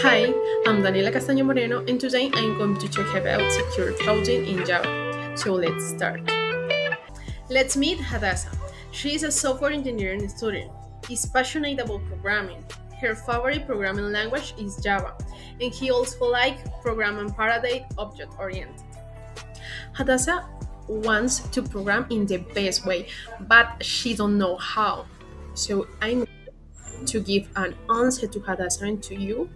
Hi, I'm Daniela Castaño Moreno, and today I'm going to talk about secure coding in Java. So let's start. Let's meet Hadassah. She is a software engineering student. Is passionate about programming. Her favorite programming language is Java, and he also likes programming paradigm object oriented. Hadassah wants to program in the best way, but she don't know how. So I need to give an answer to Hadassah and to you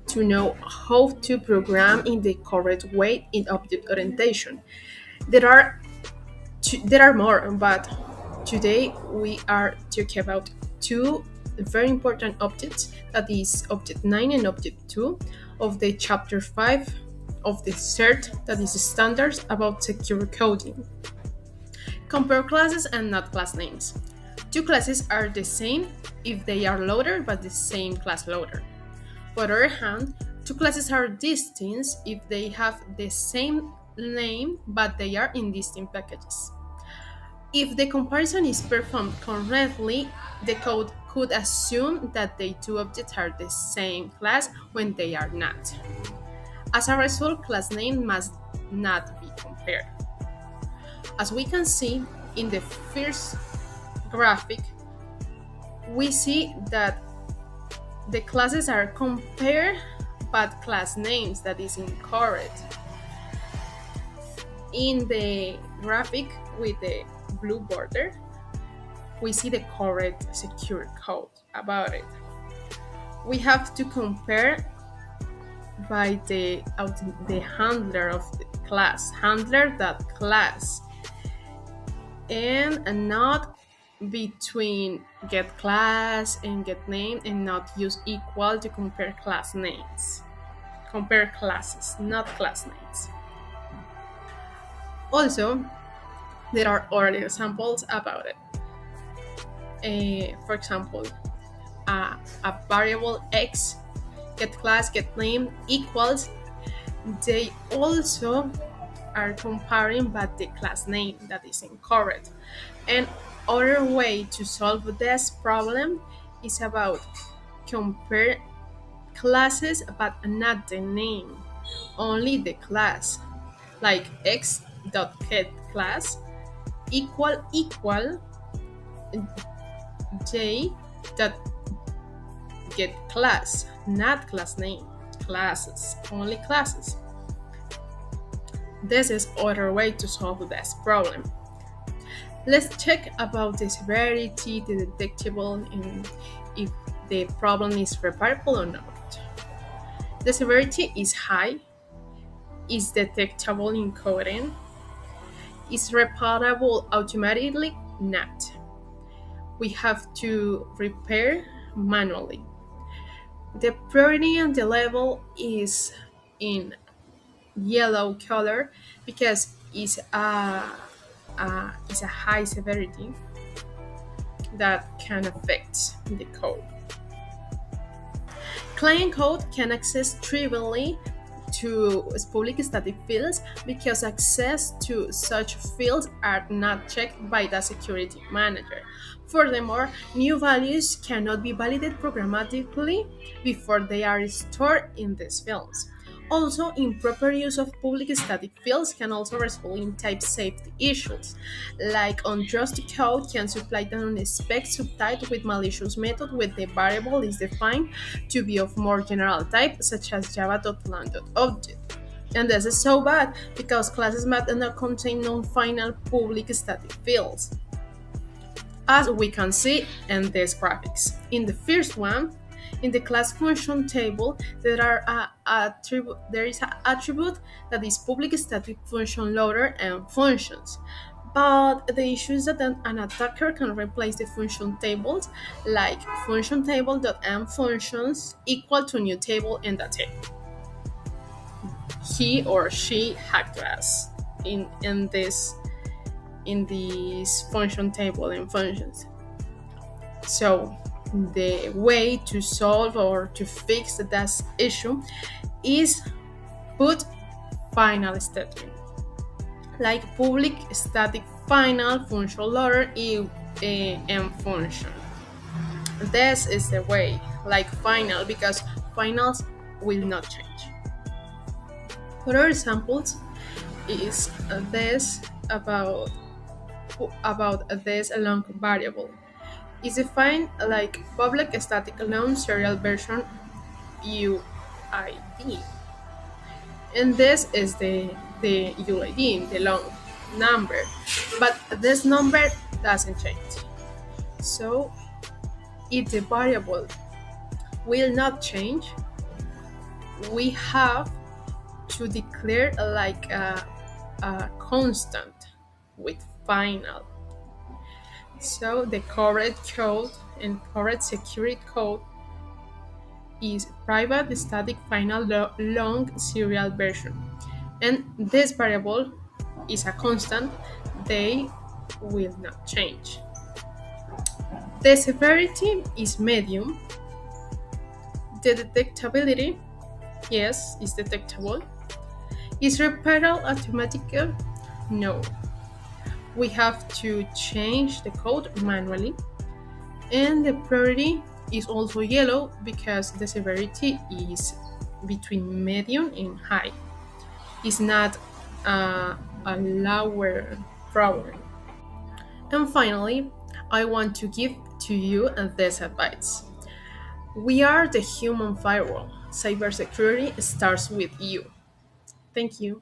to know how to program in the correct way in object orientation. There are more, but today we are talking about two very important objects, that is object 9 and object 2 of the chapter 5 of the CERT, that is standards about secure coding. Compare classes and not class names. Two classes are the same if they are loader but the same class loader. On the other hand, two classes are distinct if they have the same name but they are in distinct packages. If the comparison is performed correctly, the code could assume that the two objects are the same class when they are not. As a result, class name must not be compared. As we can see in the first graphic, we see that the classes are compared but class names that is incorrect. In the graphic with the blue border, we see the correct secure code about it. We have to compare by the handler of the class, handler.class, and not between get class and get name, and not use equal to compare class names. Compare classes, not class names. Also, there are other examples about it. For example, a variable x, get class, get name equals, they also are comparing but the class name that is incorrect. And other way to solve this problem is about compare classes but not the name, only the class, like x.getClass equal j dot get class, not class name, classes, only classes. This is other way to solve this problem. Let's check about the severity, the detectable, and if the problem is reparable or not. The severity is high, is detectable in coding, is reparable automatically, not. We have to repair manually. The priority and the level is in yellow color because it's a high severity that can affect the code. Client code can access trivially to public static fields because access to such fields are not checked by the security manager. Furthermore, new values cannot be validated programmatically before they are stored in these fields. Also, improper use of public static fields can also result in type safety issues, like untrusted code can supply an unexpected subtype with malicious method when the variable is defined to be of more general type, such as java.lang.object. And this is so bad because classes must not contain non-final public static fields, as we can see in these graphics. In the first one, in the class function table, there is an attribute that is public static function loader and functions. But the issue is that an attacker can replace the function tables like function table.m functions equal to new table and that's it. He or she hacked us in this function table and functions. So the way to solve or to fix that issue is put final statement, like public static final function loader and function. This is the way, like final, because finals will not change. Other examples is this about this long variable is defined like public static long serial version UID, and this is the UID, the long number, but this number doesn't change. So if the variable will not change, we have to declare like a constant with final. So the correct code and correct security code is private static final long serial version. And this variable is a constant, they will not change. The severity is medium. The detectability, yes, is detectable. Is repairable automatically? No. We have to change the code manually. And the priority is also yellow because the severity is between medium and high. It's not a lower problem. And finally, I want to give to you this advice. We are the human firewall. Cybersecurity starts with you. Thank you.